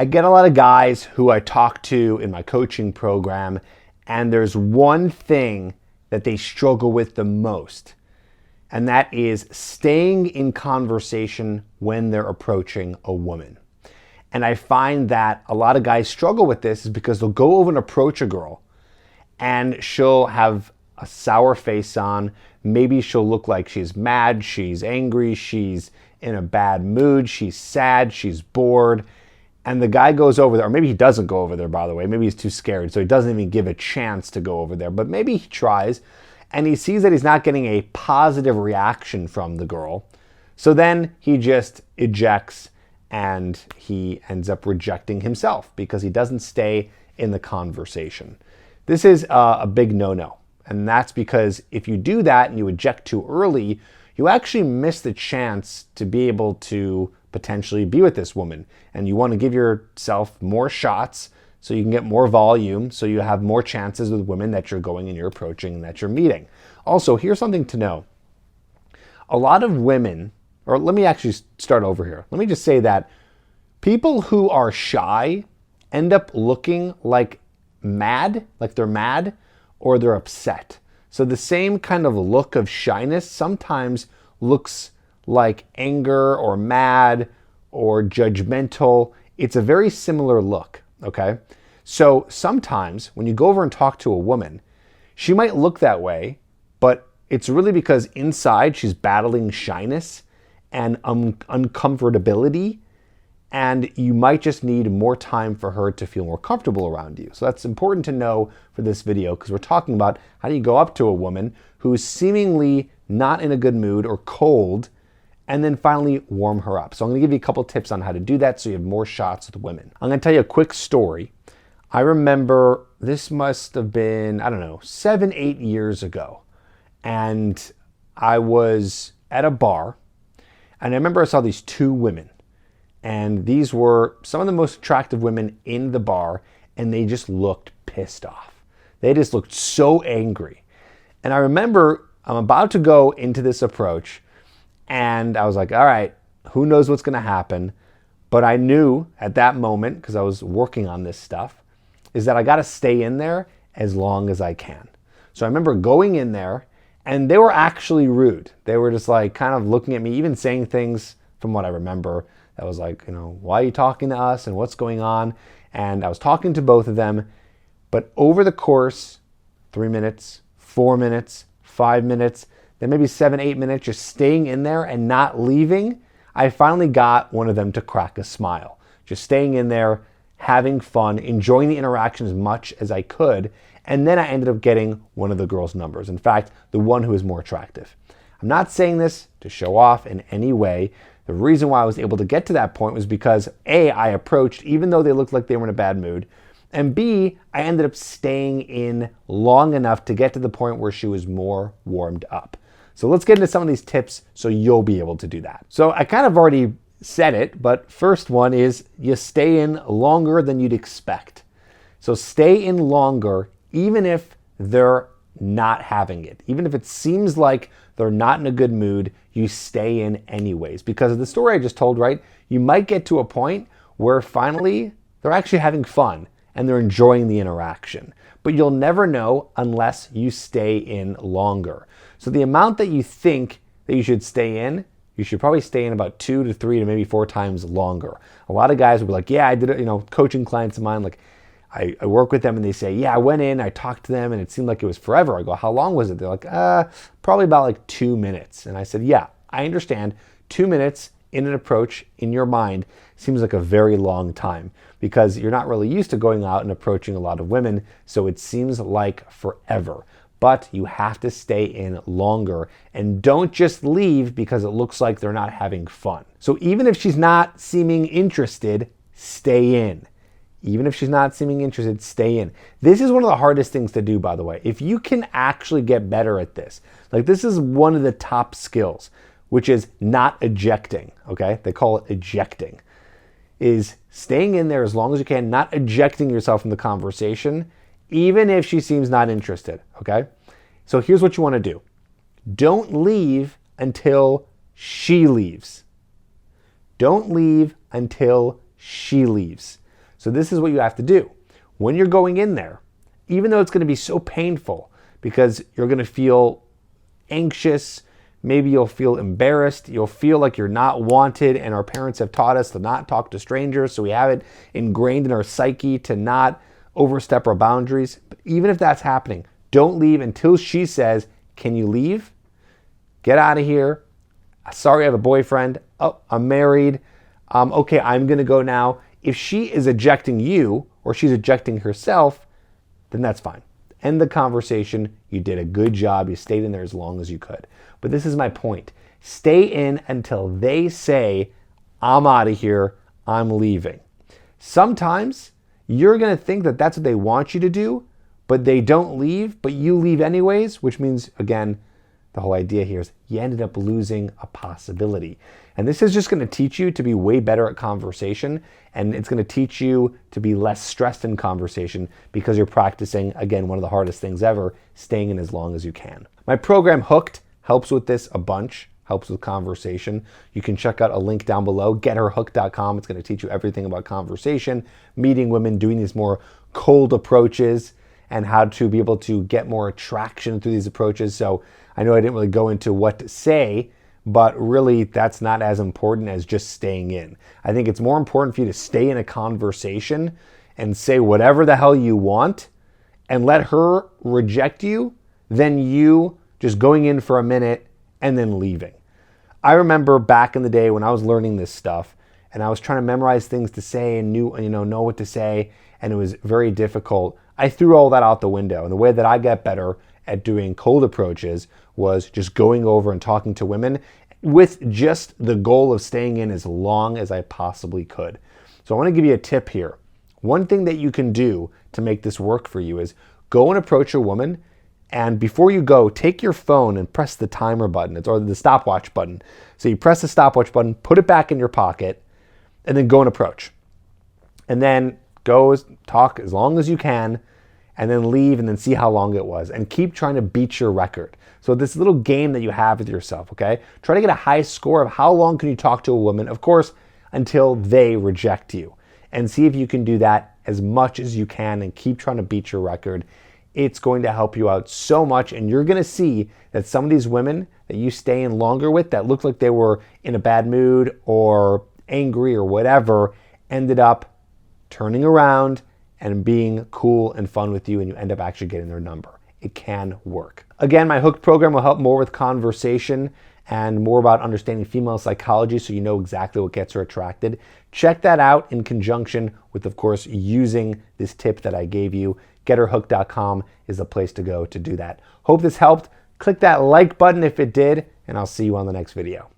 I get a lot of guys who I talk to in my coaching program, and there's one thing that they struggle with the most, and that is staying in conversation when they're approaching a woman. And I find that a lot of guys struggle with this is because they'll go over and approach a girl, and she'll have a sour face on. Maybe she'll look like she's mad, she's angry, she's in a bad mood, she's sad, she's bored. And the guy goes over there, or maybe he doesn't go over there, by the way. Maybe he's too scared, so he doesn't even give a chance to go over there. But maybe he tries, and he sees that he's not getting a positive reaction from the girl. So then he just ejects, and he ends up rejecting himself because he doesn't stay in the conversation. This is a big no-no. And that's because if you do that and you eject too early, you actually miss the chance to be able to potentially be with this woman. And you want to give yourself more shots so you can get more volume, so you have more chances with women that you're going and you're approaching and that you're meeting. Also, here's something to know. A lot of women, or let me actually start over here. Let me just say that people who are shy end up looking like mad, like they're mad, or they're upset. So the same kind of look of shyness sometimes looks like anger or mad or judgmental. It's a very similar look, okay? So sometimes when you go over and talk to a woman, she might look that way, but it's really because inside she's battling shyness and uncomfortability, and you might just need more time for her to feel more comfortable around you. So that's important to know for this video, because we're talking about how do you go up to a woman who's seemingly not in a good mood or cold, and then finally warm her up. So I'm gonna give you a couple tips on how to do that so you have more shots with women. I'm gonna tell you a quick story. I remember this must have been, 7, 8 years ago. And I was at a bar, and I remember I saw these two women. And these were some of the most attractive women in the bar, and they just looked pissed off. They just looked so angry. And I remember I'm about to go into this approach, and I was like, all right, who knows what's gonna happen? But I knew at that moment, because I was working on this stuff, is that I gotta stay in there as long as I can. So I remember going in there, and they were actually rude. They were just like kind of looking at me, even saying things from what I remember that was like, why are you talking to us and what's going on? And I was talking to both of them, but over the course, 3 minutes, 4 minutes, 5 minutes, then maybe 7, 8 minutes, just staying in there and not leaving, I finally got one of them to crack a smile. Just staying in there, having fun, enjoying the interaction as much as I could, and then I ended up getting one of the girls' numbers. In fact, the one who is more attractive. I'm not saying this to show off in any way. The reason why I was able to get to that point was because A, I approached even though they looked like they were in a bad mood, and B, I ended up staying in long enough to get to the point where she was more warmed up. So let's get into some of these tips so you'll be able to do that. So I kind of already said it, but first one is you stay in longer than you'd expect. So stay in longer even if they're not having it. Even if it seems like they're not in a good mood, you stay in anyways. Because of the story I just told, right? You might get to a point where finally they're actually having fun and they're enjoying the interaction. But you'll never know unless you stay in longer. So the amount that you think that you should stay in, you should probably stay in about 2 to 3 to maybe 4 times longer. A lot of guys will be like, yeah, I did it, coaching clients of mine, like I work with them and they say, yeah, I went in, I talked to them and it seemed like it was forever. I go, how long was it? They're like, probably about like 2 minutes. And I said, yeah, I understand 2 minutes in an approach in your mind seems like a very long time because you're not really used to going out and approaching a lot of women. So it seems like forever, but you have to stay in longer and don't just leave because it looks like they're not having fun. So even if she's not seeming interested, stay in. Even if she's not seeming interested, stay in. This is one of the hardest things to do, by the way. If you can actually get better at this, like this is one of the top skills, which is not ejecting, okay? They call it ejecting, is staying in there as long as you can, not ejecting yourself from the conversation, even if she seems not interested, okay? So here's what you want to do. Don't leave until she leaves. Don't leave until she leaves. So this is what you have to do. When you're going in there, even though it's going to be so painful because you're going to feel anxious, maybe you'll feel embarrassed, you'll feel like you're not wanted, and our parents have taught us to not talk to strangers, so we have it ingrained in our psyche to not overstep our boundaries. But even if that's happening, don't leave until she says, can you leave? Get out of here. Sorry, I have a boyfriend. Oh, I'm married. Okay, I'm going to go now. If she is ejecting you or she's ejecting herself, then that's fine. End the conversation. You did a good job. You stayed in there as long as you could. But this is my point. Stay in until they say, I'm out of here. I'm leaving. Sometimes you're going to think that that's what they want you to do, but they don't leave, but you leave anyways, which means, again, the whole idea here is you ended up losing a possibility. And this is just going to teach you to be way better at conversation, and it's going to teach you to be less stressed in conversation because you're practicing, again, one of the hardest things ever, staying in as long as you can. My program Hooked helps with this a bunch, helps with conversation. You can check out a link down below, getherhooked.com. It's going to teach you everything about conversation, meeting women, doing these more cold approaches, and how to be able to get more attraction through these approaches. So I know I didn't really go into what to say, but really that's not as important as just staying in. I think it's more important for you to stay in a conversation and say whatever the hell you want and let her reject you than you just going in for a minute and then leaving. I remember back in the day when I was learning this stuff and I was trying to memorize things to say and know what to say, and it was very difficult. I threw all that out the window. And the way that I got better at doing cold approaches was just going over and talking to women with just the goal of staying in as long as I possibly could. So I want to give you a tip here. One thing that you can do to make this work for you is go and approach a woman, and before you go, take your phone and press the timer button, or the stopwatch button. So you press the stopwatch button, put it back in your pocket, and then go and approach. And then go talk as long as you can, and then leave, and then see how long it was, and keep trying to beat your record. So this little game that you have with yourself, okay? Try to get a high score of how long can you talk to a woman, of course, until they reject you. And see if you can do that as much as you can and keep trying to beat your record. It's going to help you out so much, and you're gonna see that some of these women that you stay in longer with that looked like they were in a bad mood or angry or whatever ended up turning around and being cool and fun with you, and you end up actually getting their number. It can work. Again, my Hooked program will help more with conversation and more about understanding female psychology so you know exactly what gets her attracted. Check that out in conjunction with, of course, using this tip that I gave you. Getherhooked.com is the place to go to do that. Hope this helped. Click that like button if it did, and I'll see you on the next video.